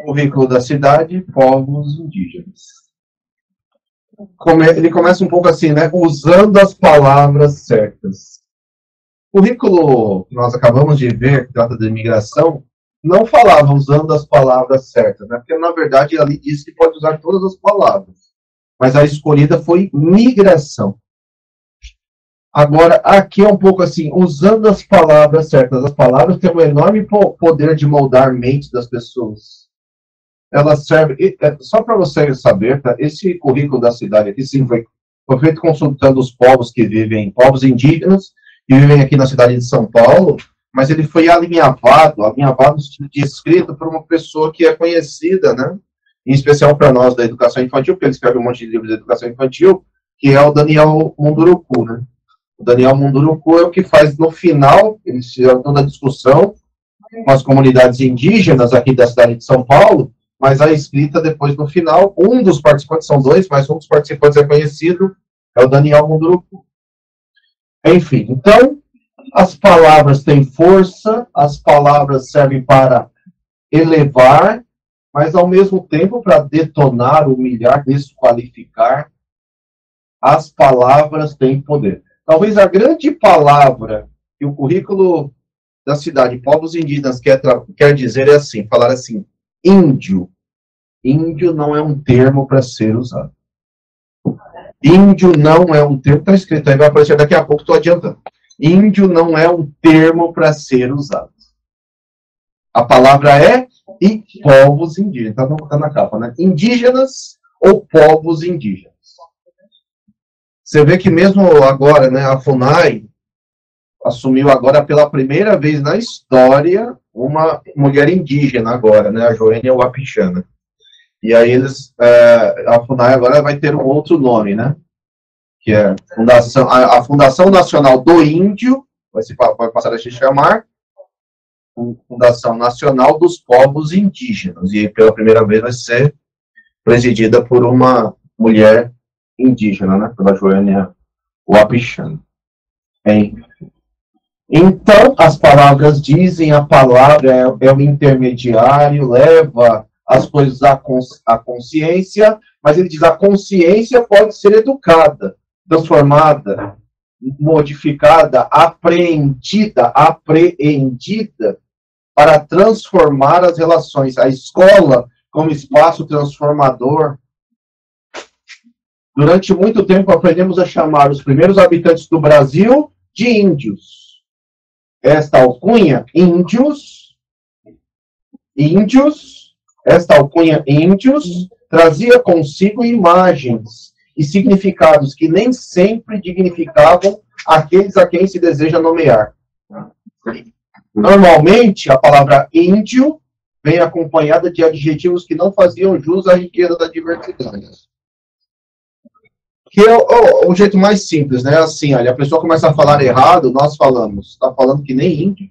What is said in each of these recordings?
Currículo da cidade, povos indígenas. Ele começa um pouco assim, né? Usando as palavras certas. O currículo que nós acabamos de ver, que trata de imigração, não falava usando as palavras certas, né? Porque, na verdade, ali diz que pode usar todas as palavras. Mas a escolhida foi migração. Agora, aqui é um pouco assim, usando as palavras certas. As palavras têm um enorme poder de moldar a mente das pessoas. Ela serve, só para você saber, tá? Esse currículo da cidade aqui, sim, foi feito consultando os povos que vivem, povos indígenas, que vivem aqui na cidade de São Paulo, mas ele foi alinhavado no estilo de escrita por uma pessoa que é conhecida, né? Em especial para nós da educação infantil, porque ele escreve um monte de livros de educação infantil, que é o Daniel Munduruku, né? O Daniel Munduruku é o que faz no final, eles fizeram toda a discussão com as comunidades indígenas aqui da cidade de São Paulo, mas a escrita depois no final, um dos participantes, são dois, mas um dos participantes é conhecido, é o Daniel Munduruku. Enfim, então, as palavras têm força, as palavras servem para elevar, mas ao mesmo tempo para detonar, humilhar, desqualificar. As palavras têm poder. Talvez a grande palavra que o currículo da cidade, povos indígenas, quer dizer é assim, falar assim, índio. Índio não é um termo para ser usado. Índio não é um termo, está escrito aí, vai aparecer daqui a pouco, estou adiantando. Índio não é um termo para ser usado. A palavra é e povos indígenas, está na capa, né? Indígenas ou povos indígenas. Você vê que mesmo agora, né, a FUNAI assumiu agora pela primeira vez na história uma mulher indígena agora, né, a Joênia Wapichana. E aí a FUNAI agora vai ter um outro nome, né, que é a Fundação Nacional do Índio, vai passar a se chamar Fundação Nacional dos Povos Indígenas, e pela primeira vez vai ser presidida por uma mulher indígena, né, pela Joênia Wapichana. Então, as palavras dizem, a palavra é o intermediário, leva as coisas à consciência, mas ele diz, a consciência pode ser educada, transformada, modificada, apreendida para transformar as relações. A escola como espaço transformador. Durante muito tempo aprendemos a chamar os primeiros habitantes do Brasil de índios. Esta alcunha, índios, esta alcunha, índios, trazia consigo imagens e significados que nem sempre dignificavam aqueles a quem se deseja nomear. Normalmente, a palavra índio vem acompanhada de adjetivos que não faziam jus à riqueza da diversidade. Que é o jeito mais simples, né? Assim, olha, a pessoa começa a falar errado, nós falamos, está falando que nem índio.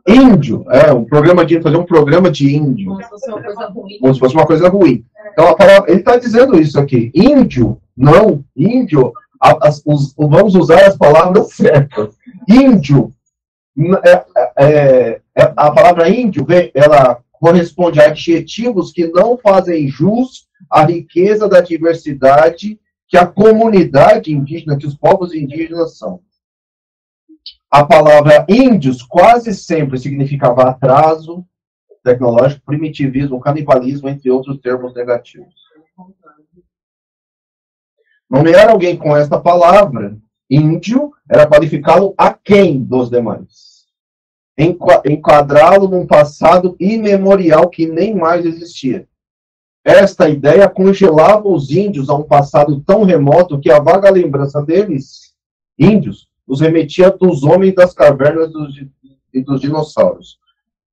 Índio, um programa de fazer um programa de índio. Como se fosse uma coisa ruim. Como se fosse uma coisa ruim. Então, a palavra, ele está dizendo isso aqui. Índio, não, índio, vamos usar as palavras certas. Índio, a palavra índio, ela corresponde a adjetivos que não fazem jus à riqueza da diversidade que a comunidade indígena, que os povos indígenas são. A palavra índios quase sempre significava atraso tecnológico, primitivismo, canibalismo, entre outros termos negativos. Nomear alguém com esta palavra, índio, era qualificá-lo aquém dos demais. Enquadrá-lo num passado imemorial que nem mais existia. Esta ideia congelava os índios a um passado tão remoto que a vaga lembrança deles, índios, os remetia dos homens das cavernas e dos dinossauros.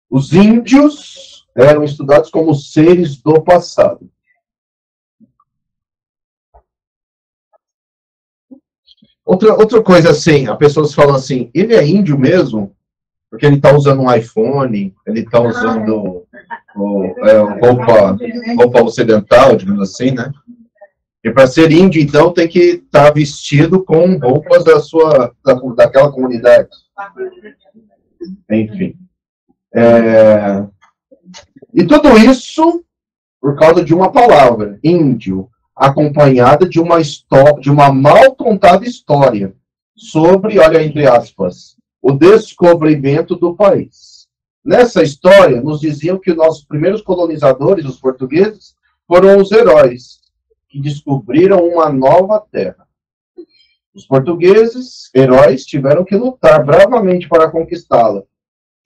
Os índios eram estudados como seres do passado. Outra coisa assim, as pessoas falam assim, ele é índio mesmo? Porque ele está usando um iPhone, ele está usando roupa ocidental, digamos assim, né? E para ser índio, então, tem que estar vestido com roupas daquela comunidade. Enfim. E tudo isso por causa de uma palavra, índio, acompanhada de uma mal contada história sobre, olha, entre aspas, o descobrimento do país. Nessa história, nos diziam que nossos primeiros colonizadores, os portugueses, foram os heróis que descobriram uma nova terra. Os portugueses, heróis, tiveram que lutar bravamente para conquistá-la,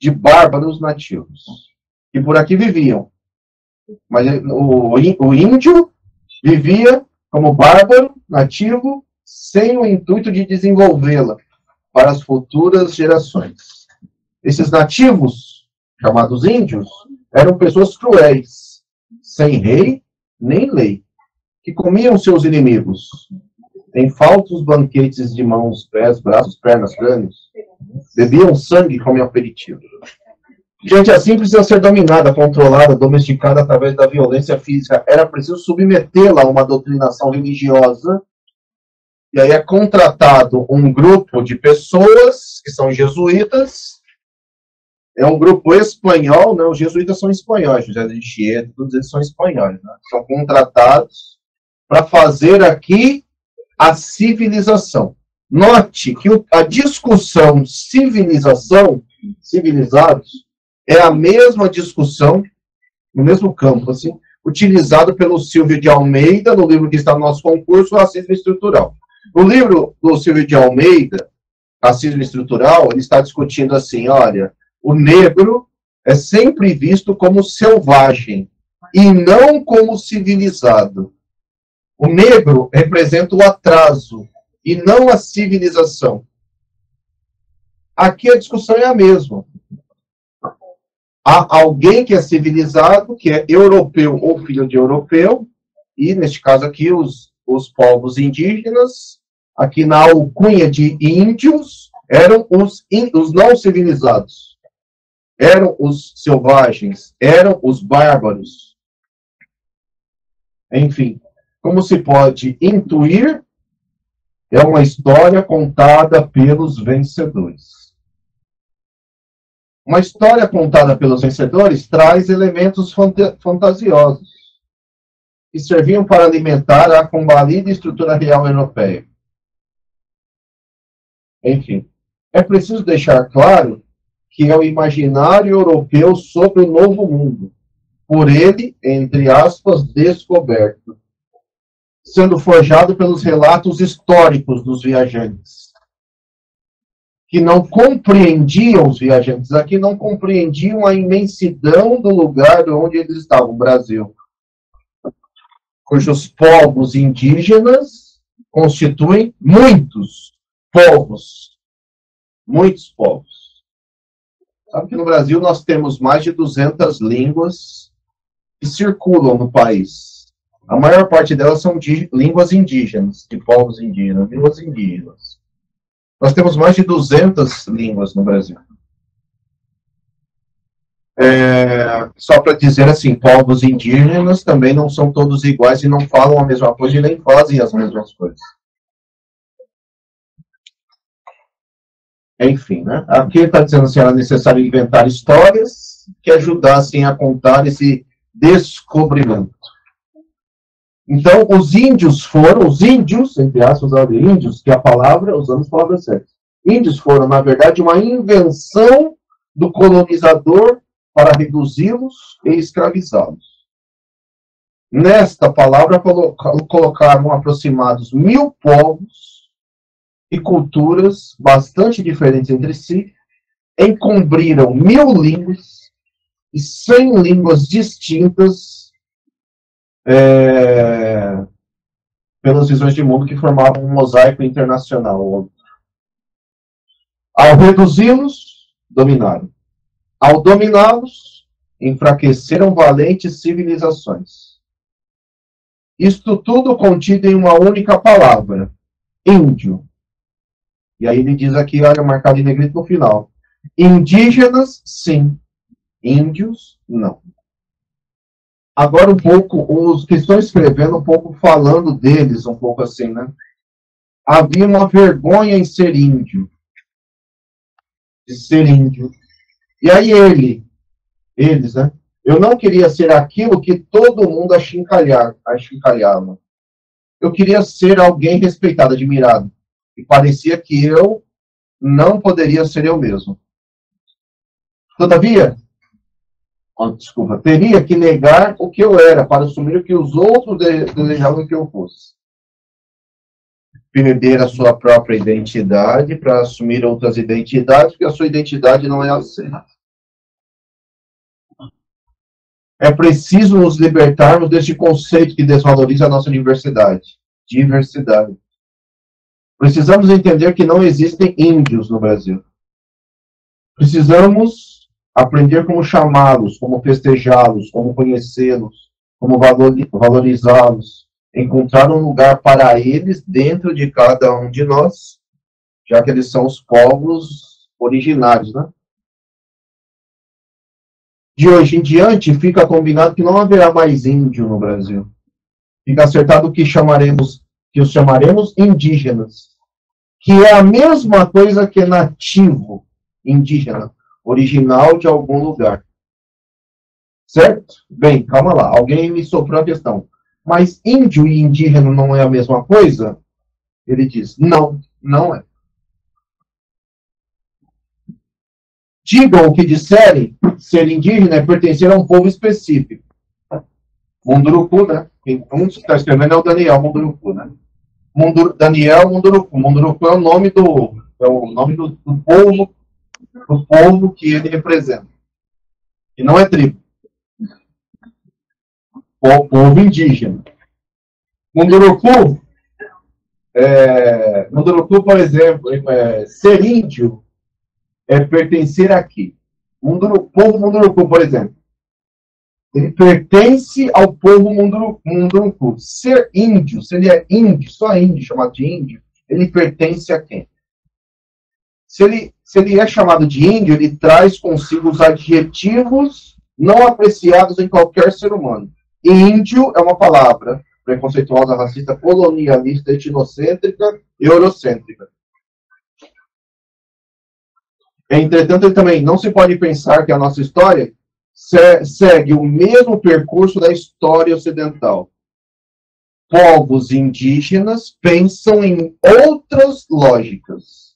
de bárbaros nativos, que por aqui viviam. Mas o índio vivia como bárbaro, nativo, sem o intuito de desenvolvê-la para as futuras gerações. Esses nativos, chamados índios, eram pessoas cruéis, sem rei nem lei, que comiam seus inimigos em falsos banquetes de mãos, pés, braços, pernas, crânios. Bebiam sangue como aperitivo. Gente assim precisa ser dominada, controlada, domesticada através da violência física. Era preciso submetê-la a uma doutrinação religiosa. E aí é contratado um grupo de pessoas, que são jesuítas. É um grupo espanhol, né? Os jesuítas são espanhóis, José de Anchieta, todos eles são espanhóis. Né? São contratados para fazer aqui a civilização. Note que a discussão civilização, civilizados, é a mesma discussão, no mesmo campo, assim, utilizado pelo Silvio de Almeida, no livro que está no nosso concurso, Racismo Estrutural. No livro do Silvio de Almeida, Racismo Estrutural, ele está discutindo assim, olha, o negro é sempre visto como selvagem e não como civilizado. O negro representa o atraso e não a civilização. Aqui a discussão é a mesma. Há alguém que é civilizado, que é europeu ou filho de europeu, e neste caso aqui os povos indígenas, aqui na alcunha de índios, eram os não civilizados, eram os selvagens, eram os bárbaros. Enfim, como se pode intuir, é uma história contada pelos vencedores. Uma história contada pelos vencedores traz elementos fantasiosos que serviam para alimentar a combalida estrutura real europeia. Enfim, é preciso deixar claro que é o imaginário europeu sobre o novo mundo, por ele, entre aspas, descoberto, sendo forjado pelos relatos históricos dos viajantes, que não compreendiam os viajantes aqui, não compreendiam a imensidão do lugar onde eles estavam, o Brasil, cujos povos indígenas constituem muitos povos. Sabe que no Brasil nós temos mais de 200 línguas que circulam no país. A maior parte delas são línguas indígenas, de povos indígenas, línguas indígenas. Nós temos mais de 200 línguas no Brasil. Só para dizer assim, povos indígenas também não são todos iguais e não falam a mesma coisa e nem fazem as mesmas coisas. Enfim, né? Aqui está dizendo assim, era necessário inventar histórias que ajudassem a contar esse descobrimento. Então, os índios, entre aspas, índios, que é a palavra, usando as palavras certas. Índios foram, na verdade, uma invenção do colonizador para reduzi-los e escravizá-los. Nesta palavra, colocaram aproximados 1000 povos e culturas bastante diferentes entre si, encobriram 1000 línguas e 100 línguas distintas pelas visões de mundo que formavam um mosaico internacional. Ao reduzi-los, dominaram. Ao dominá-los, enfraqueceram valentes civilizações. Isto tudo contido em uma única palavra, índio. E aí ele diz aqui, olha, marcado em negrito no final. Indígenas, sim. Índios, não. Agora um pouco, os que estão escrevendo um pouco, falando deles, um pouco assim, né? Havia uma vergonha em ser índio. De ser índio. E aí ele, Eles, né? Eu não queria ser aquilo que todo mundo achincalhava. Eu queria ser alguém respeitado, admirado. E parecia que eu não poderia ser eu mesmo. Todavia, teria que negar o que eu era para assumir o que os outros desejavam que eu fosse. Perder a sua própria identidade para assumir outras identidades, porque a sua identidade não é aceita. É preciso nos libertarmos deste conceito que desvaloriza a nossa diversidade. Precisamos entender que não existem índios no Brasil. Precisamos aprender como chamá-los, como festejá-los, como conhecê-los, como valorizá-los, encontrar um lugar para eles dentro de cada um de nós, já que eles são os povos originários, né? De hoje em diante, fica combinado que não haverá mais índio no Brasil. Fica acertado que os chamaremos indígenas, que é a mesma coisa que nativo, indígena, original de algum lugar. Certo? Bem, calma lá, alguém me soprou a questão. Mas índio e indígena não é a mesma coisa? Ele diz, não, não é. Digam o que disserem, ser indígena é pertencer a um povo específico. Munduruku, né? Um que está escrevendo é o Daniel Munduruku, né? Daniel Munduruku. Munduruku é o nome do povo que ele representa. E não é tribo. O povo indígena. Munduruku, por exemplo, ser índio é pertencer aqui. Povo Munduruku, por exemplo. Ele pertence ao povo Munduruku. Ser índio, se ele é índio, só índio, chamado de índio, ele pertence a quem? Se ele é chamado de índio, ele traz consigo os adjetivos não apreciados em qualquer ser humano. Índio é uma palavra preconceituosa, racista, colonialista, etnocêntrica e eurocêntrica. Entretanto, ele também não se pode pensar que a nossa história segue o mesmo percurso da história ocidental. Povos indígenas pensam em outras lógicas,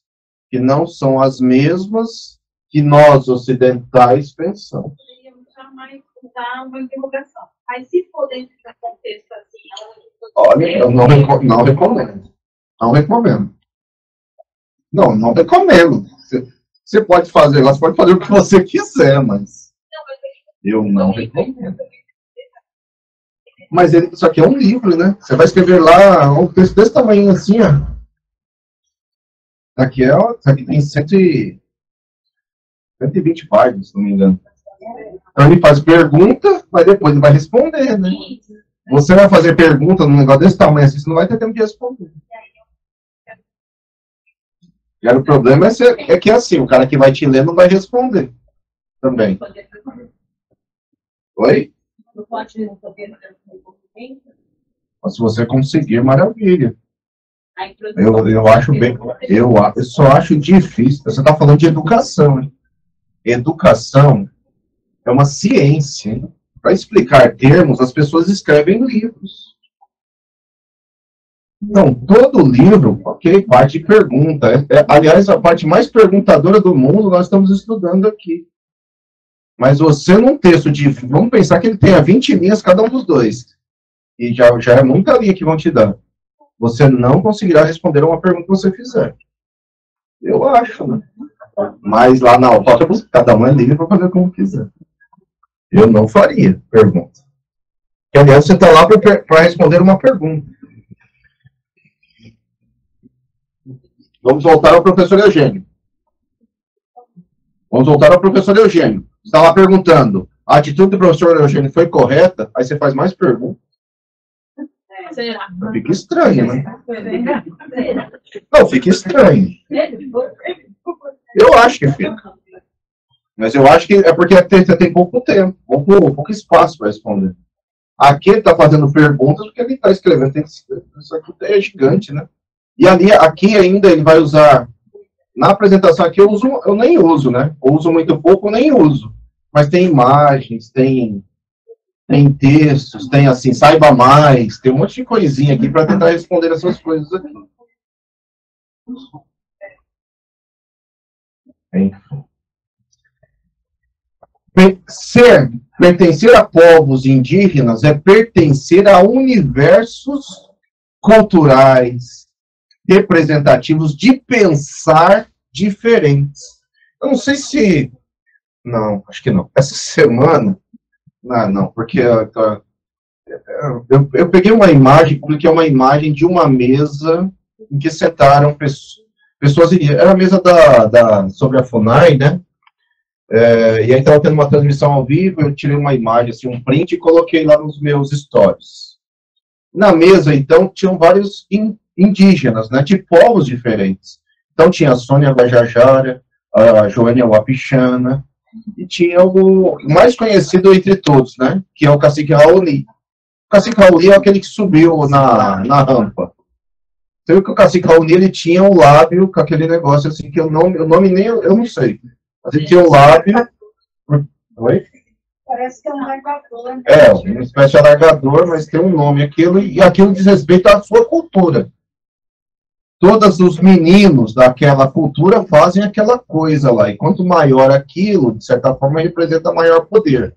que não são as mesmas que nós ocidentais pensamos. Poderíamos jamais usar uma interrogação. Mas se for dentro de um contexto assim... Olha, eu não recomendo. Não recomendo. Não recomendo. Você pode fazer, você pode fazer o que você quiser, mas eu não recomendo. Mas isso aqui é um livro, né? Você vai escrever lá um texto desse tamanho assim, ó. Aqui tem 120 páginas, se não me engano. Então ele faz pergunta, mas depois ele vai responder, né? Você vai fazer pergunta num negócio desse tamanho assim, você não vai ter tempo de responder. E aí, o problema é que assim, o cara que vai te ler não vai responder também. Oi? Mas se você conseguir, maravilha. Eu acho bem. Eu só acho difícil. Você está falando de educação, hein? Educação é uma ciência. Para explicar termos, as pessoas escrevem livros. Não, todo livro, ok, parte de pergunta. Aliás, a parte mais perguntadora do mundo nós estamos estudando aqui. Mas você num texto de... Vamos pensar que ele tenha 20 linhas cada um dos dois. E já é muita linha que vão te dar. Você não conseguirá responder a uma pergunta que você fizer. Eu acho, né? Mas lá na autógrafo, cada um é livre para fazer como quiser. Eu não faria pergunta. Que, aliás, você está lá para responder uma pergunta. Vamos voltar ao professor Eugênio. Está lá perguntando, a atitude do professor Eugênio foi correta? Aí você faz mais perguntas. Será? Fica estranho, né? Não, fica estranho. Eu acho que fica. Mas eu acho que é porque você tem pouco tempo, pouco espaço para responder. Aqui ele está fazendo perguntas porque ele está escrevendo. Isso aqui é gigante, né? E ali, aqui ainda ele vai usar... Na apresentação aqui eu nem uso, né? Eu uso muito pouco, eu nem uso. mas tem imagens, tem textos, tem assim, saiba mais, tem um monte de coisinha aqui para tentar responder essas coisas aqui. Pertencer a povos indígenas é pertencer a universos culturais, representativos de pensar diferentes. Eu não sei se... Não, acho que não. Essa semana... Não, porque eu peguei uma imagem, publiquei uma imagem de uma mesa em que sentaram pessoas... Era a mesa sobre a FUNAI, né? E aí estava tendo uma transmissão ao vivo, eu tirei uma imagem, assim, um print, e coloquei lá nos meus stories. Na mesa, então, tinham vários indígenas, né, de povos diferentes. Então tinha a Sônia Guajajara, a Joênia Wapichana, e tinha o mais conhecido entre todos, né, que é o Cacique Raoni. O Cacique Raoni é aquele que subiu na rampa. Você viu que o Cacique Raoni, ele tinha um lábio com aquele negócio assim, que o nome nem eu não sei. Mas ele tinha um lábio... Oi? Parece que é um alargador. Né? Uma espécie de alargador, mas tem um nome aquilo, e aquilo diz respeito à sua cultura. Todos os meninos daquela cultura fazem aquela coisa lá, e quanto maior aquilo, de certa forma, representa maior poder,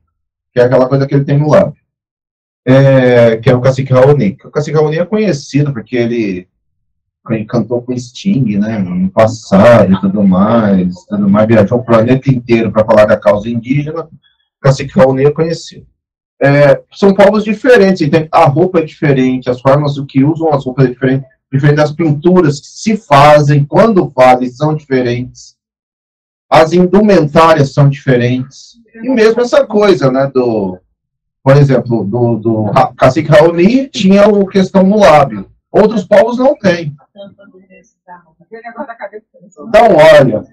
que é aquela coisa que ele tem no lábio. Que é o Cacique Raoni. O Cacique Raoni é conhecido porque ele cantou com Sting, né, no passado e tudo mais, viajou o planeta inteiro para falar da causa indígena. O Cacique Raoni é conhecido. São povos diferentes, então a roupa é diferente, as formas do que usam as roupas é diferente das pinturas que se fazem, quando fazem, são diferentes. As indumentárias são diferentes. E mesmo essa coisa, né, por exemplo, do Cacique Raoni tinha a questão no lábio. Outros povos não têm. Então, olha,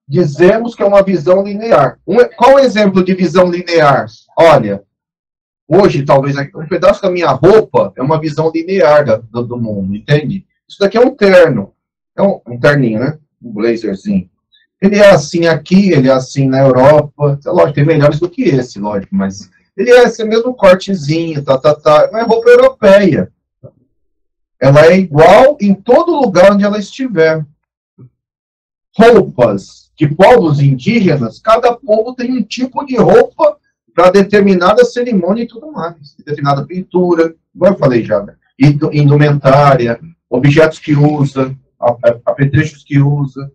dizemos que é uma visão linear. Qual o exemplo de visão linear? Olha, hoje, talvez, um pedaço da minha roupa é uma visão linear do mundo, entende? Isso daqui é um terno. É um terninho, né? Um blazerzinho. Ele é assim aqui, ele é assim na Europa. Lógico, tem melhores do que esse, lógico, mas ele é esse mesmo cortezinho, Não é roupa europeia. Ela é igual em todo lugar onde ela estiver. Roupas de povos indígenas, cada povo tem um tipo de roupa para determinada cerimônia e tudo mais. Determinada pintura, como eu falei já, né? Indumentária, objetos que usa, apetrechos que usa,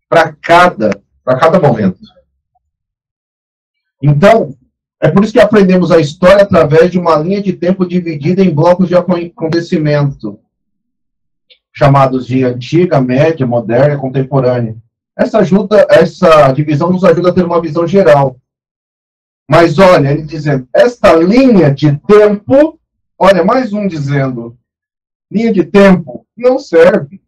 para cada momento. Então, é por isso que aprendemos a história através de uma linha de tempo dividida em blocos de acontecimento, chamados de antiga, média, moderna e contemporânea. Essa divisão nos ajuda a ter uma visão geral. Mas olha, ele dizendo, esta linha de tempo, olha, mais um dizendo, linha de tempo não serve.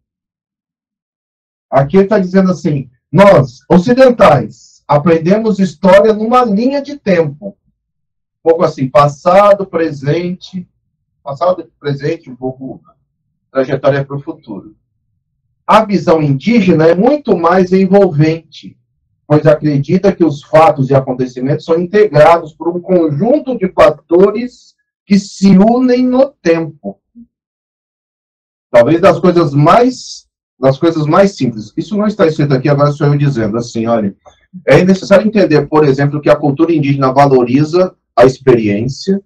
Aqui ele está dizendo assim, nós, ocidentais, aprendemos história numa linha de tempo. Um pouco assim, passado, presente, um pouco trajetória para o futuro. A visão indígena é muito mais envolvente, pois acredita que os fatos e acontecimentos são integrados por um conjunto de fatores que se unem no tempo. Talvez das coisas mais simples. Isso não está escrito aqui, agora sou eu dizendo assim, olha, é necessário entender, por exemplo, que a cultura indígena valoriza a experiência,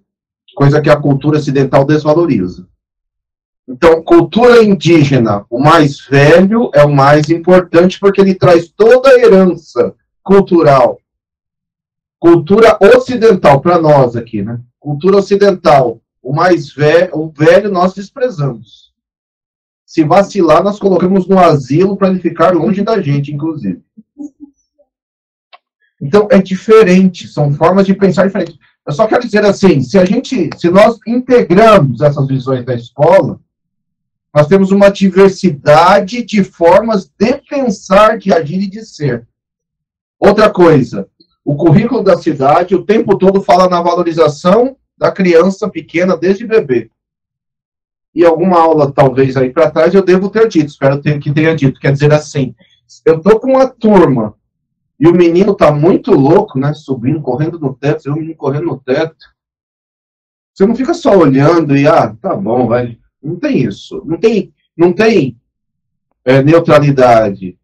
coisa que a cultura ocidental desvaloriza. Então, cultura indígena, o mais velho é o mais importante porque ele traz toda a herança cultural. Cultura ocidental, para nós aqui, né? Cultura ocidental, o velho nós desprezamos. Se vacilar, nós colocamos no asilo para ele ficar longe da gente, inclusive. Então, é diferente, são formas de pensar diferentes. Eu só quero dizer assim, se nós integramos essas visões da escola, nós temos uma diversidade de formas de pensar, de agir e de ser. Outra coisa, o currículo da cidade o tempo todo fala na valorização da criança pequena desde bebê. E alguma aula, talvez, aí para trás, eu devo ter dito, espero que tenha dito. Quer dizer assim, eu estou com uma turma e o menino tá muito louco, né? Subindo, correndo no teto, você vê o menino correndo no teto. Você não fica só olhando e, tá bom, vai. Não tem isso. Não tem neutralidade.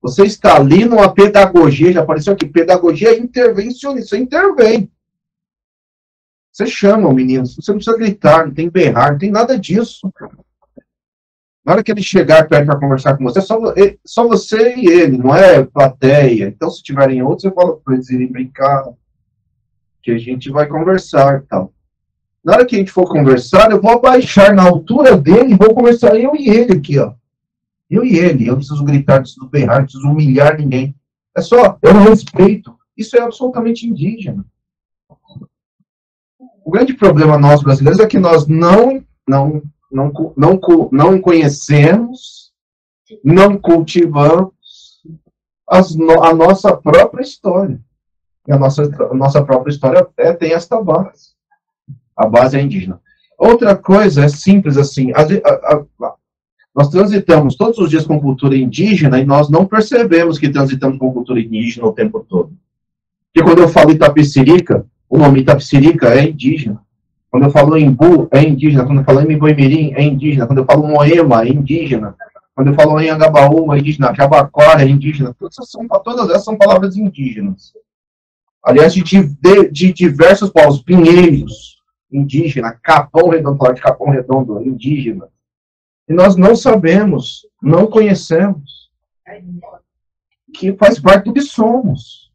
Você está ali numa pedagogia, já apareceu aqui, pedagogia intervencionista. Você intervém. Você chama o menino, você não precisa gritar, não tem berrar, não tem nada disso. Na hora que ele chegar perto para conversar com você, só você e ele, não é plateia. Então, se tiverem outros, você fala para eles irem brincar, que a gente vai conversar e tal. Na hora que a gente for conversar, eu vou abaixar na altura dele e vou conversar eu e ele aqui, ó. Eu e ele. Eu não preciso gritar, não preciso berrar, não preciso humilhar ninguém. É um respeito. Isso é absolutamente indígena. O grande problema nós brasileiros é que nós não conhecemos, não cultivamos a nossa própria história. E a nossa própria história tem esta base. A base é indígena. Outra coisa é simples assim. Nós transitamos todos os dias com cultura indígena e nós não percebemos que transitamos com cultura indígena o tempo todo. Porque quando eu falo Itapecerica, o nome Itapecerica é indígena. Quando eu falo Embu, é indígena. Quando eu falo Embu-Mirim, é indígena. Quando eu falo Moema, é indígena. Quando eu falo Anhangabaú, é indígena. Jabaquara, é indígena. Todas essas são palavras indígenas. Aliás, de diversos povos. Pinheiros, indígena. Capão Redondo, falar de Capão Redondo, indígena. E nós não sabemos, não conhecemos, que faz parte do que somos.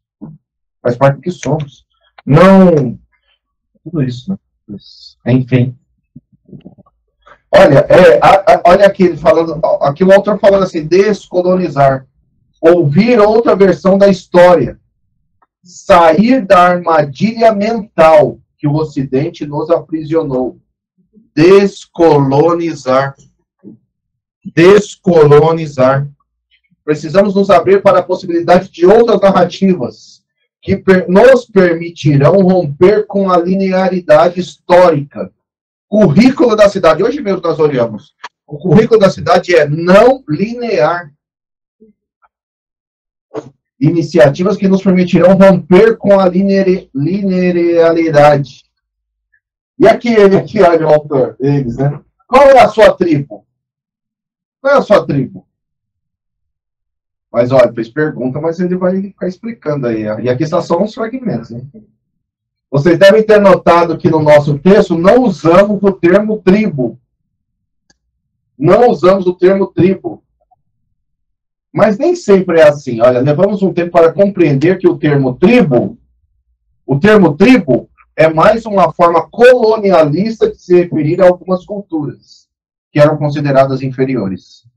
Faz parte do que somos. Não... Tudo isso, né? Enfim. Olha, olha aqui, aqui o autor falando assim, descolonizar. Ouvir outra versão da história. Sair da armadilha mental que o Ocidente nos aprisionou. Descolonizar. Descolonizar. Precisamos nos abrir para a possibilidade de outras narrativas que nos permitirão romper com a linearidade histórica. Currículo da cidade. Hoje mesmo nós olhamos. O currículo da cidade é não linear. Iniciativas que nos permitirão romper com a linearidade. E aqui olha o autor, eles, né? Qual é a sua tribo? Qual é a sua tribo? Mas, olha, fez pergunta, mas ele vai ficar explicando aí. E aqui são só uns fragmentos, né? Vocês devem ter notado que no nosso texto não usamos o termo tribo. Não usamos o termo tribo. Mas nem sempre é assim. Olha, levamos um tempo para compreender que o termo tribo é mais uma forma colonialista de se referir a algumas culturas que eram consideradas inferiores.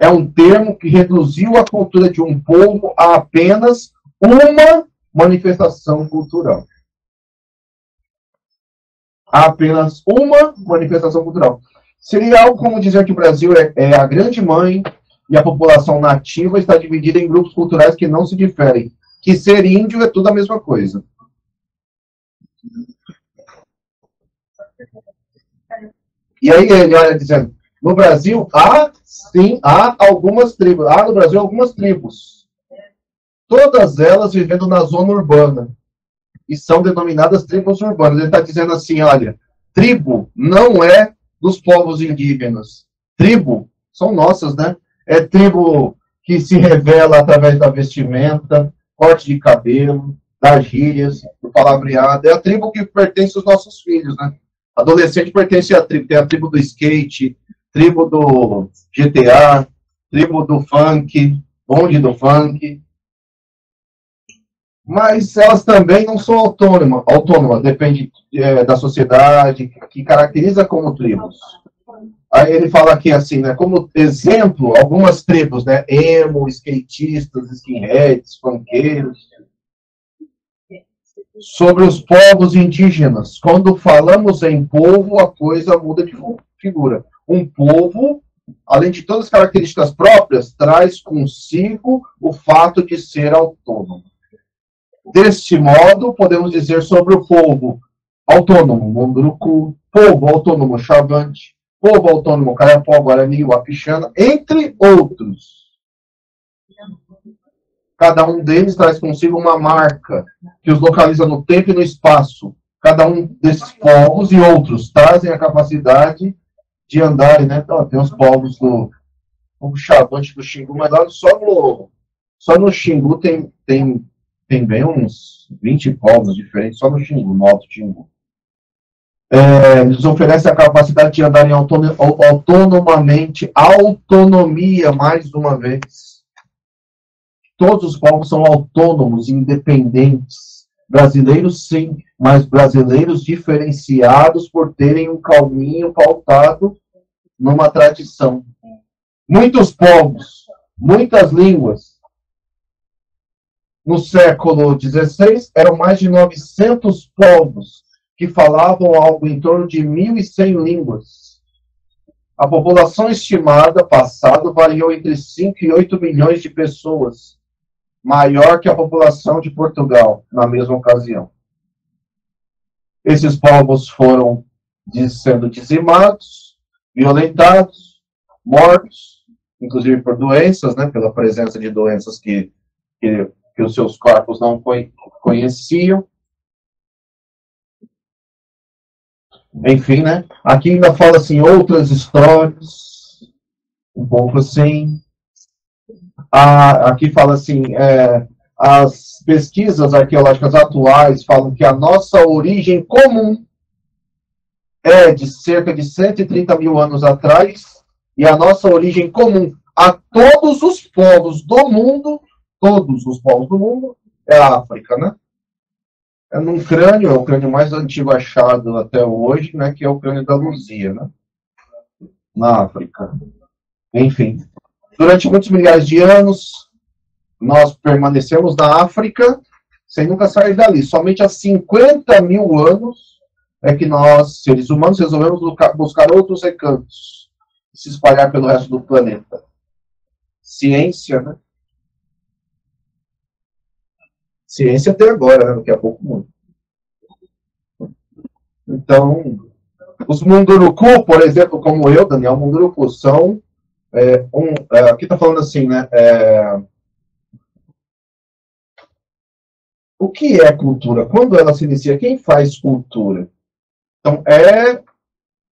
É um termo que reduziu a cultura de um povo a apenas uma manifestação cultural. A apenas uma manifestação cultural. Seria algo como dizer que o Brasil é a grande mãe e a população nativa está dividida em grupos culturais que não se diferem. Que ser índio é tudo a mesma coisa. E aí ele olha dizendo, no Brasil há algumas tribos. Há no Brasil algumas tribos. Todas elas vivendo na zona urbana. E são denominadas tribos urbanas. Ele está dizendo assim, olha, tribo não é dos povos indígenas. Tribo são nossas, né? É tribo que se revela através da vestimenta, corte de cabelo, das gírias, do palavreado. É a tribo que pertence aos nossos filhos, né? Adolescente pertence à tribo. Tem a tribo do skate, tribo do GTA, tribo do funk, bonde do funk. Mas elas também não são autônomas, depende da sociedade, que caracteriza como tribos. Aí ele fala aqui assim, né, como exemplo, algumas tribos, né, emo, skatistas, skinheads, funkeiros. Sobre os povos indígenas. Quando falamos em povo, a coisa muda de figura. Um povo, além de todas as características próprias, traz consigo o fato de ser autônomo. Deste modo, podemos dizer sobre o povo autônomo Munduruku, povo autônomo Xavante, povo autônomo Carapó, Guarani, Wapixana, entre outros. Cada um deles traz consigo uma marca que os localiza no tempo e no espaço. Cada um desses povos e outros trazem a capacidade de andarem, né? Então, tem os povos do Chavante do Xingu, mas lá só no Xingu tem bem uns 20 povos diferentes, só no Xingu, no Alto Xingu. Eles oferecem a capacidade de andarem autonomamente, autonomia, mais uma vez. Todos os povos são autônomos, independentes. Brasileiros, sim, mas brasileiros diferenciados por terem um caminho pautado numa tradição. Muitos povos, muitas línguas. No século XVI, eram mais de 900 povos que falavam algo em torno de 1.100 línguas. A população estimada passado variou entre 5 e 8 milhões de pessoas, maior que a população de Portugal na mesma ocasião. Esses povos foram sendo dizimados, violentados, mortos, inclusive por doenças, né, pela presença de doenças que os seus corpos não conheciam. Enfim, né? Aqui ainda fala assim, outras histórias, um pouco assim. Aqui fala assim, as pesquisas arqueológicas atuais falam que a nossa origem comum é de cerca de 130 mil anos atrás, e a nossa origem comum a todos os povos do mundo, é a África, né? É num crânio, é o crânio mais antigo achado até hoje, né, que é o crânio da Luzia, né, na África. Enfim, durante muitos milhares de anos, nós permanecemos na África sem nunca sair dali. Somente há 50 mil anos é que nós, seres humanos, resolvemos buscar outros recantos e se espalhar pelo resto do planeta. Ciência, né? Ciência até agora, né? Daqui a pouco muito. Então, os Munduruku, por exemplo, como eu, Daniel Munduruku, são aqui está falando assim, né? O que é cultura? Quando ela se inicia, quem faz cultura? Então, é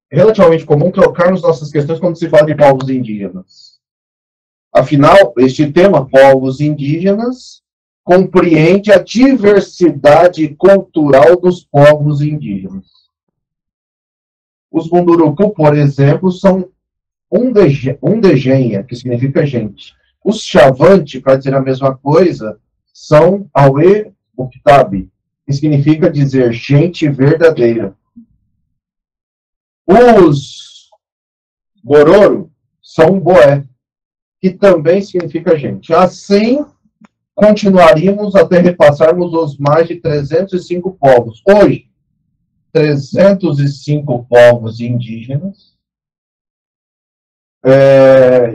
relativamente comum trocarmos nossas questões quando se fala de povos indígenas. Afinal, este tema, povos indígenas, compreende a diversidade cultural dos povos indígenas. Os Munduruku, por exemplo, são Undegenha, que significa gente. Os Chavante, para dizer a mesma coisa, são Aue Uktabi, que significa dizer gente verdadeira. Os Bororo são Boé, que também significa gente. Assim, continuaríamos até repassarmos os mais de 305 povos. Hoje, 305 povos indígenas,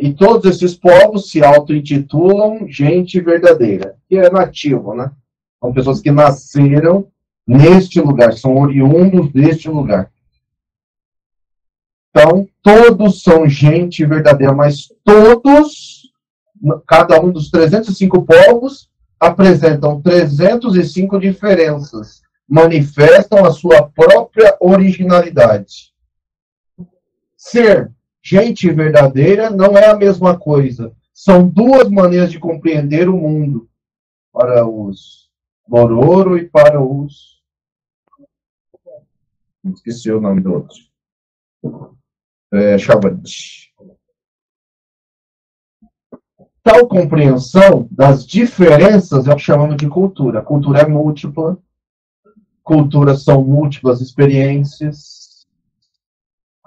e todos esses povos se auto-intitulam gente verdadeira, que é nativo, né? São pessoas que nasceram neste lugar, são oriundos deste lugar. Então, todos são gente verdadeira, mas todos, cada um dos 305 povos, apresentam 305 diferenças, manifestam a sua própria originalidade. Ser gente verdadeira não é a mesma coisa. São duas maneiras de compreender o mundo. Para os Bororo e para os... Esqueci o nome do outro. Chavante. Tal compreensão das diferenças é o que chamamos de cultura. A cultura é múltipla. Culturas são múltiplas experiências.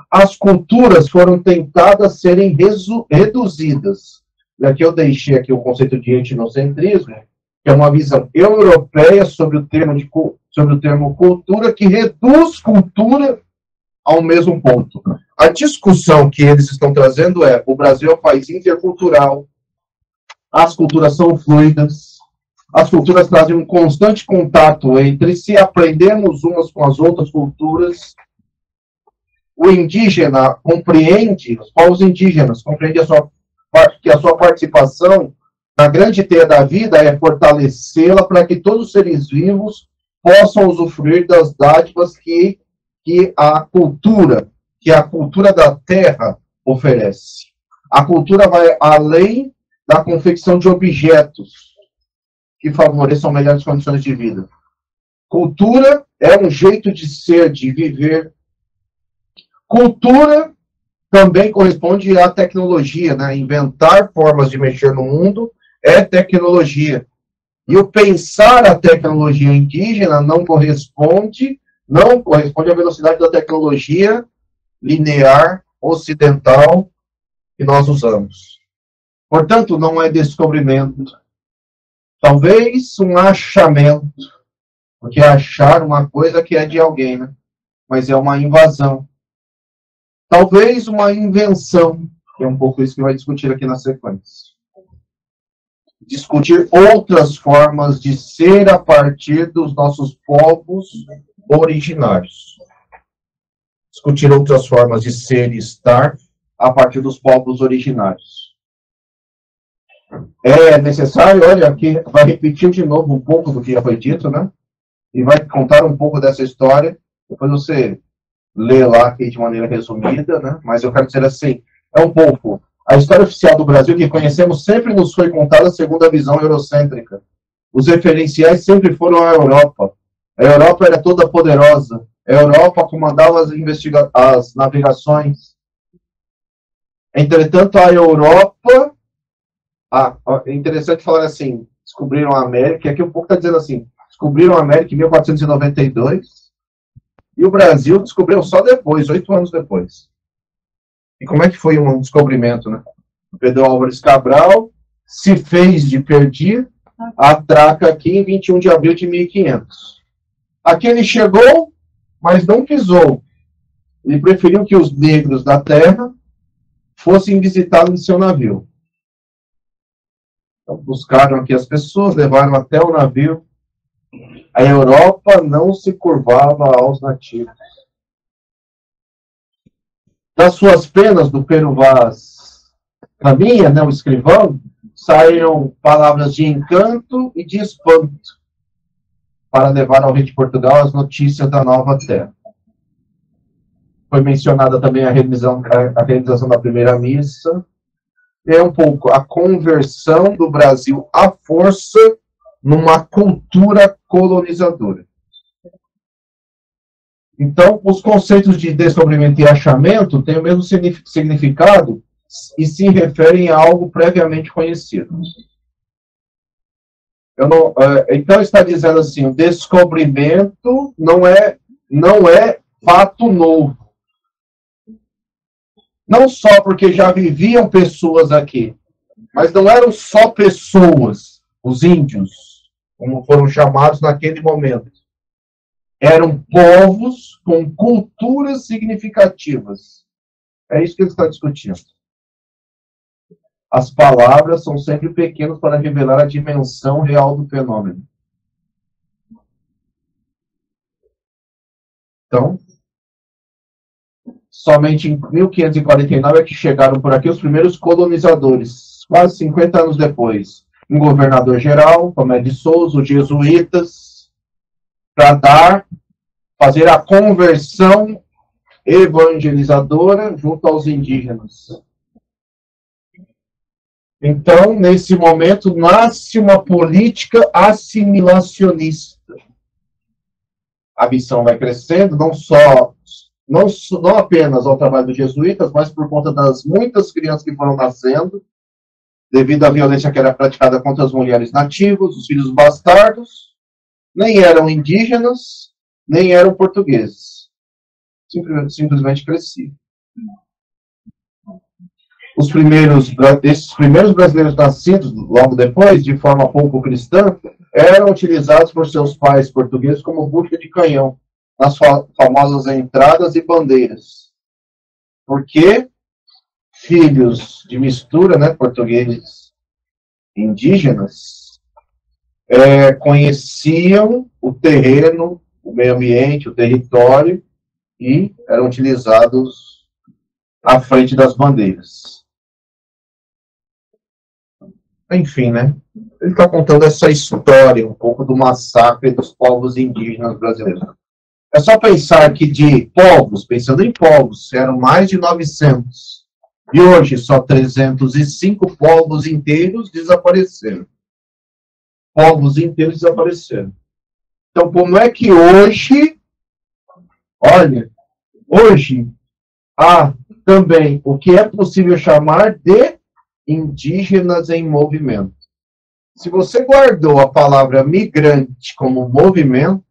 As culturas foram tentadas serem reduzidas. E aqui eu deixei aqui o conceito de etnocentrismo, que é uma visão europeia sobre o termo cultura, que reduz cultura ao mesmo ponto. A discussão que eles estão trazendo é: o Brasil é um país intercultural, as culturas são fluidas, as culturas trazem um constante contato entre si, aprendemos umas com as outras culturas. O indígena compreende, os povos indígenas compreendem que a sua participação A grande ideia da vida é fortalecê-la para que todos os seres vivos possam usufruir das dádivas que a cultura da Terra oferece. A cultura vai além da confecção de objetos que favoreçam melhores condições de vida. Cultura é um jeito de ser, de viver. Cultura também corresponde à tecnologia, né? Inventar formas de mexer no mundo é tecnologia. E o pensar a tecnologia indígena não corresponde à velocidade da tecnologia linear, ocidental, que nós usamos. Portanto, não é descobrimento. Talvez um achamento, porque achar uma coisa que é de alguém, né? Mas é uma invasão. Talvez uma invenção, que é um pouco isso que vai discutir aqui na sequência. Discutir outras formas de ser a partir dos nossos povos originários. Discutir outras formas de ser e estar a partir dos povos originários. É necessário, olha, aqui vai repetir de novo um pouco do que já foi dito, né? E vai contar um pouco dessa história. Depois você lê lá aqui de maneira resumida, né? Mas eu quero dizer assim, é um pouco. A história oficial do Brasil que conhecemos sempre nos foi contada segundo a visão eurocêntrica. Os referenciais sempre foram a Europa. A Europa era toda poderosa. A Europa comandava as navegações. Entretanto, a Europa... é interessante falar assim, descobriram a América, aqui um pouco está dizendo assim, descobriram a América em 1492, e o Brasil descobriu só depois, 8 anos depois. E como é que foi um descobrimento, né? O Pedro Álvares Cabral se fez de perdido, atraca aqui em 21 de abril de 1500. Aqui ele chegou, mas não pisou. Ele preferiu que os negros da terra fossem visitá-lo em seu navio. Então, buscaram aqui as pessoas, levaram até o navio. A Europa não se curvava aos nativos. Das suas penas, do Pero Vaz Caminha, né, o escrivão, saíram palavras de encanto e de espanto para levar ao rei de Portugal as notícias da nova terra. Foi mencionada também a realização da primeira missa. É um pouco a conversão do Brasil à força numa cultura colonizadora. Então, os conceitos de descobrimento e achamento têm o mesmo significado e se referem a algo previamente conhecido. Então, está dizendo assim, o descobrimento não é fato novo. Não só porque já viviam pessoas aqui, mas não eram só pessoas, os índios, como foram chamados naquele momento. Eram povos com culturas significativas. É isso que ele está discutindo. As palavras são sempre pequenas para revelar a dimensão real do fenômeno. Então, somente em 1549 é que chegaram por aqui os primeiros colonizadores, quase 50 anos depois. Um governador-geral, Tomé de Souza, os jesuítas, para fazer a conversão evangelizadora junto aos indígenas. Então, nesse momento, nasce uma política assimilacionista. A missão vai crescendo, não apenas ao trabalho dos jesuítas, mas por conta das muitas crianças que foram nascendo, devido à violência que era praticada contra as mulheres nativas, os filhos bastardos, nem eram indígenas, nem eram portugueses. Simplesmente cresciam. Esses primeiros brasileiros nascidos logo depois, de forma pouco cristã, eram utilizados por seus pais portugueses como bucha de canhão nas famosas entradas e bandeiras. Porque filhos de mistura, né, portugueses indígenas, conheciam o terreno, o meio ambiente, o território, e eram utilizados à frente das bandeiras. enfim, né? Ele está contando essa história, um pouco do massacre dos povos indígenas brasileiros. É só pensar que de povos, pensando em povos, eram mais de 900. E hoje só 305 povos inteiros desapareceram. Povos inteiros desapareceram. Então, como é que hoje, olha, hoje há também o que é possível chamar de indígenas em movimento. Se você guardou a palavra migrante como movimento,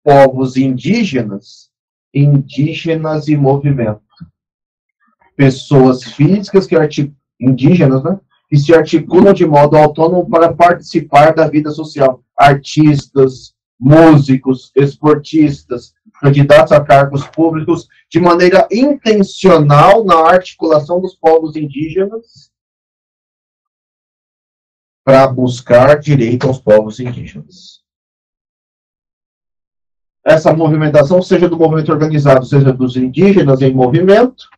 povos indígenas, indígenas em movimento. Pessoas físicas indígenas, né, que se articulam de modo autônomo para participar da vida social. Artistas, músicos, esportistas, candidatos a cargos públicos, de maneira intencional na articulação dos povos indígenas para buscar direito aos povos indígenas. Essa movimentação, seja do movimento organizado, seja dos indígenas em movimento,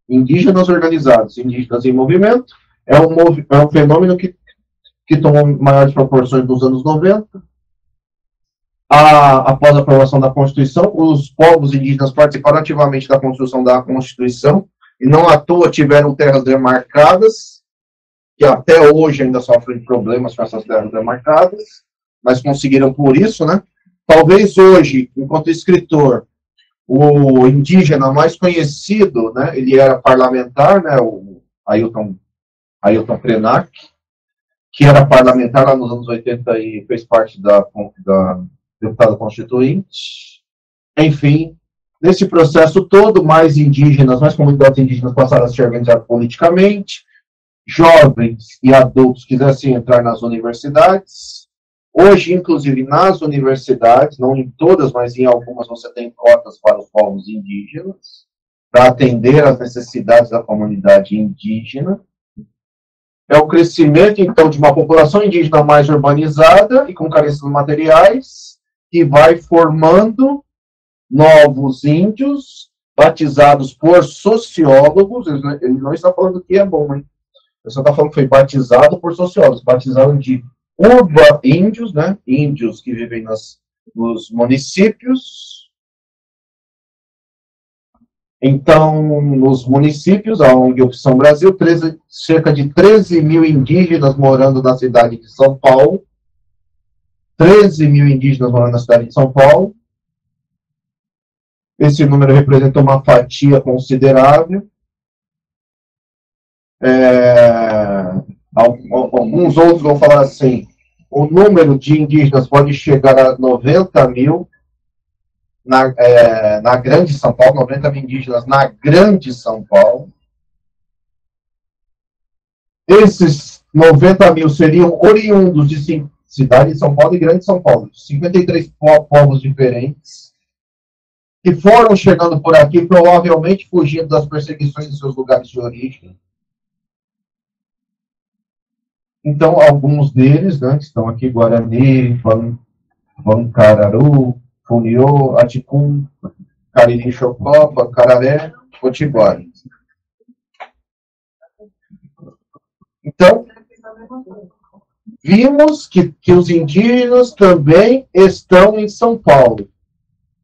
indígenas organizados, indígenas em movimento, é um fenômeno que tomou maiores proporções nos anos 90. Após a aprovação da Constituição, os povos indígenas participaram ativamente da construção da Constituição, e não à toa tiveram terras demarcadas, que até hoje ainda sofrem problemas com essas terras demarcadas, mas conseguiram por isso, né? Talvez hoje, enquanto escritor, o indígena mais conhecido, né, ele era parlamentar, né, o Ailton Krenak, que era parlamentar lá nos anos 80 e fez parte da deputado constituinte. Enfim, nesse processo todo, mais comunidades indígenas passaram a se organizar politicamente, jovens e adultos quisessem entrar nas universidades. Hoje, inclusive, nas universidades, não em todas, mas em algumas, você tem cotas para os povos indígenas, para atender às necessidades da comunidade indígena. É o crescimento, então, de uma população indígena mais urbanizada e com carências materiais, que vai formando novos índios, batizados por sociólogos. Ele não está falando que é bom, hein? Ele só está falando que foi batizado por sociólogos, batizaram de índios, né? Índios que vivem nos municípios. Então, nos municípios, a ONG Opção Brasil, cerca de 13 mil indígenas morando na cidade de São Paulo. 13 mil indígenas morando na cidade de São Paulo. Esse número representa uma fatia considerável. Alguns outros vão falar assim, o número de indígenas pode chegar a 90 mil na Grande São Paulo, 90 mil indígenas na Grande São Paulo. Esses 90 mil seriam oriundos de cidade de São Paulo e Grande São Paulo, 53 povos diferentes, que foram chegando por aqui, provavelmente fugindo das perseguições de seus lugares de origem. Então, alguns deles, né, que estão aqui, Guarani, Vancararu, Funiô, Aticum, Cariri, Chocopa, Cararé, Potiguara. Então, vimos que os indígenas também estão em São Paulo,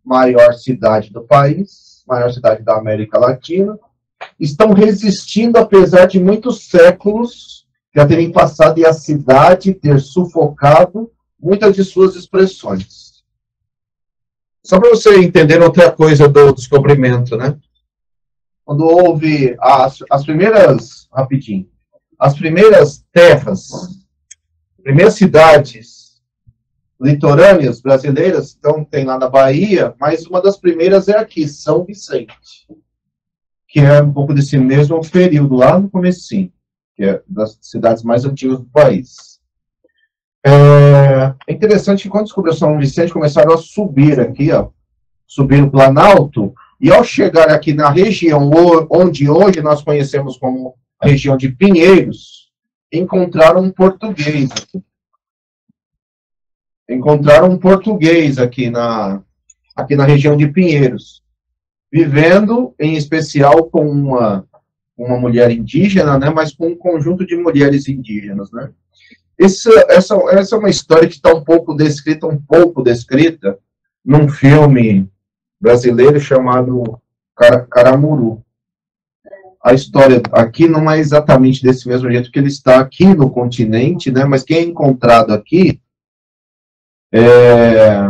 maior cidade do país, maior cidade da América Latina, estão resistindo apesar de muitos séculos já terem passado e a cidade ter sufocado muitas de suas expressões. Só para você entender outra coisa do descobrimento, né? Quando houve as primeiras terras, primeiras cidades litorâneas brasileiras, então tem lá na Bahia, mas uma das primeiras é aqui, São Vicente, que é um pouco desse mesmo período, lá no comecinho, que é das cidades mais antigas do país. É interessante que quando descobriu São Vicente, começaram a subir aqui, ó, subir o Planalto, e ao chegar aqui na região onde hoje nós conhecemos como a região de Pinheiros, encontraram um português. Encontraram um português aqui na região de Pinheiros, vivendo, em especial, com uma mulher indígena, né, mas com um conjunto de mulheres indígenas, né. Essa é uma história que está um pouco descrita num filme brasileiro chamado Caramuru. A história aqui não é exatamente desse mesmo jeito que ele está aqui no continente, né, mas quem é encontrado aqui é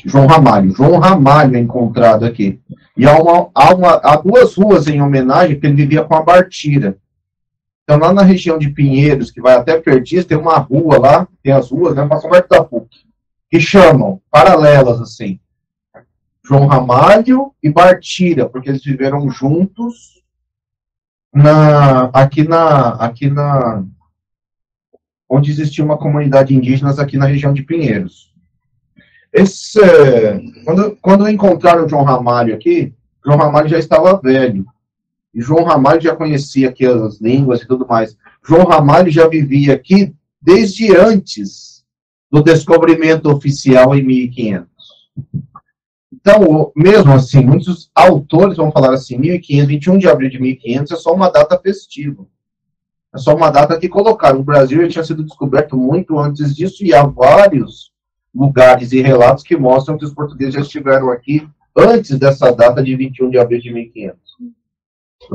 João Ramalho. João Ramalho é encontrado aqui. E há duas ruas em homenagem, porque ele vivia com a Bartira. Então, lá na região de Pinheiros, que vai até Perdizes, tem uma rua lá, tem as ruas, né, passam perto da PUC, que chamam, paralelas, assim, João Ramalho e Bartira, porque eles viveram juntos onde existia uma comunidade indígena aqui na região de Pinheiros. Quando encontraram o João Ramalho aqui, João Ramalho já estava velho. E João Ramalho já conhecia aqui as línguas e tudo mais. João Ramalho já vivia aqui desde antes do descobrimento oficial em 1500. Então, mesmo assim, muitos autores vão falar assim, 1500, 21 de abril de 1500 é só uma data festiva. É só uma data que colocaram. O Brasil tinha sido descoberto muito antes disso e há vários lugares e relatos que mostram que os portugueses já estiveram aqui antes dessa data de 21 de abril de 1500.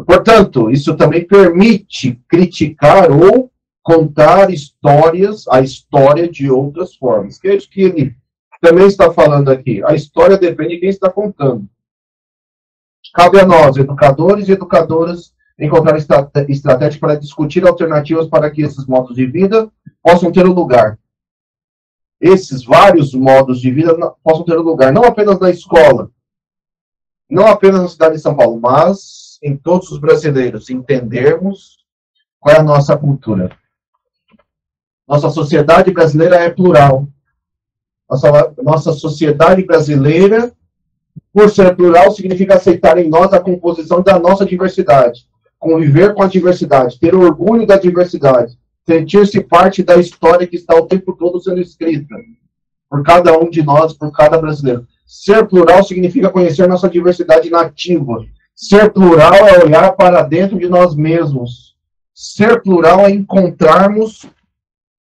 Portanto, isso também permite criticar ou contar a história de outras formas. Que é isso que ele também está falando aqui. A história depende de quem está contando. Cabe a nós, educadores e educadoras, encontrar estratégias para discutir alternativas para que esses modos de vida possam ter um lugar. Esses vários modos de vida possam ter um lugar, não apenas na escola, não apenas na cidade de São Paulo, mas em todos os brasileiros, entendermos qual é a nossa cultura. Nossa sociedade brasileira é plural. Nossa sociedade brasileira, por ser plural, significa aceitar em nós a composição da nossa diversidade, conviver com a diversidade, ter orgulho da diversidade, sentir-se parte da história que está o tempo todo sendo escrita por cada um de nós, por cada brasileiro. Ser plural significa conhecer nossa diversidade nativa. Ser plural é olhar para dentro de nós mesmos. Ser plural é encontrarmos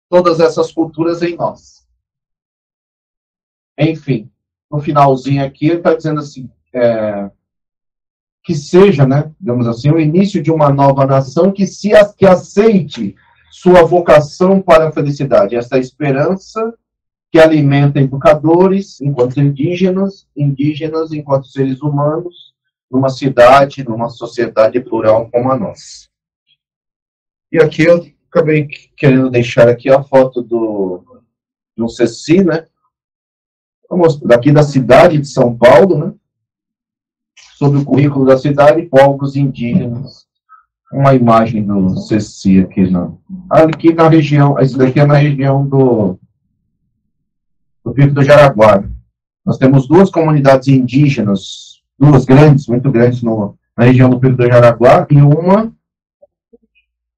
todas essas culturas em nós. Enfim, no finalzinho aqui, ele está dizendo assim, que seja, né, digamos assim, o início de uma nova nação que aceite sua vocação para a felicidade. Essa esperança que alimenta educadores enquanto indígenas enquanto seres humanos, numa cidade, numa sociedade plural como a nossa. E aqui eu acabei querendo deixar aqui a foto de um Ceci, né? Daqui da cidade de São Paulo, né? Sobre o currículo da cidade, povos indígenas. Uma imagem do Ceci aqui na região, isso daqui é na região do Pico do Jaraguá. Nós temos duas comunidades indígenas, duas grandes, muito grandes na região do Pico do Jaraguá e uma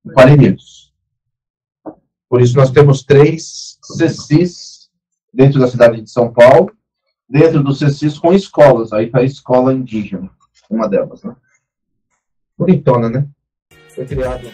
em Parelheiros. Por isso nós temos 3 CECIS dentro da cidade de São Paulo, dentro dos CECIS com escolas. Aí está a escola indígena, uma delas, né? Bonitona, né? Foi criado